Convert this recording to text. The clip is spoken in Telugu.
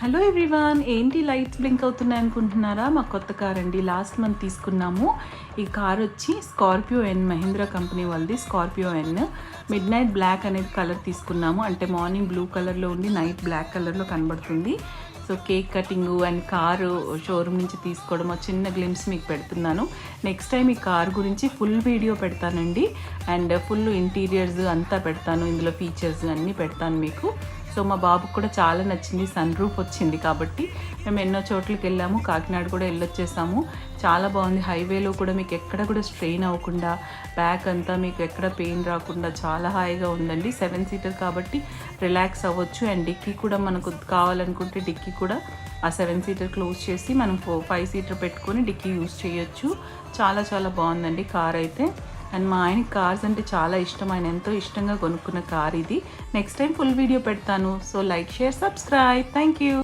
హలో ఎవ్రీవన్, ఏంటి లైట్స్ బ్లింక్ అవుతున్నాయి అనుకుంటున్నారా? మా కొత్త కార్ అండి. లాస్ట్ మంత్ తీసుకున్నాము. ఈ కార్ వచ్చి స్కార్పియో ఎన్, మహీంద్రా కంపెనీ వాళ్ళది Scorpio N. Midnight black అనేది కలర్ తీసుకున్నాము. అంటే మార్నింగ్ బ్లూ కలర్లో ఉండి నైట్ బ్లాక్ కలర్లో కనబడుతుంది. So cake cutting and car showroom నుంచి తీసుకోవడం చిన్న గ్లిమ్స్ మీకు పెడుతున్నాను. నెక్స్ట్ టైం ఈ కార్ గురించి ఫుల్ వీడియో పెడతానండి. అండ్ ఫుల్ ఇంటీరియర్స్ అంతా పెడతాను. ఇందులో ఫీచర్స్ అన్నీ పెడతాను మీకు. సో మా బాబుకు కూడా చాలా నచ్చింది. సన్ రూఫ్ వచ్చింది కాబట్టి మేము ఎన్నో చోట్లకి వెళ్ళాము. కాకినాడ కూడా వెళ్ళొచ్చేసాము. చాలా బాగుంది. హైవేలో కూడా మీకు ఎక్కడ కూడా స్ట్రెయిన్ అవ్వకుండా, బ్యాక్ అంతా మీకు ఎక్కడ పెయిన్ రాకుండా చాలా హాయిగా ఉందండి. 7 సీటర్ కాబట్టి రిలాక్స్ అవ్వచ్చు. అండ్ డిక్కీ కూడా మనకు కావాలనుకుంటే డిక్కీ కూడా ఆ 7 సీటర్ క్లోజ్ చేసి మనం 5 సీటర్ పెట్టుకొని డిక్కీ యూజ్ చేయొచ్చు. చాలా చాలా బాగుందండి కార్ అయితే. అండ్ మా ఆయనకి కార్స్ అంటే చాలా ఇష్టం. ఆయన ఎంతో ఇష్టంగా కొనుక్కున్న కార్ ఇది. నెక్స్ట్ టైం ఫుల్ వీడియో పెడతాను. So like, share, subscribe. Thank you.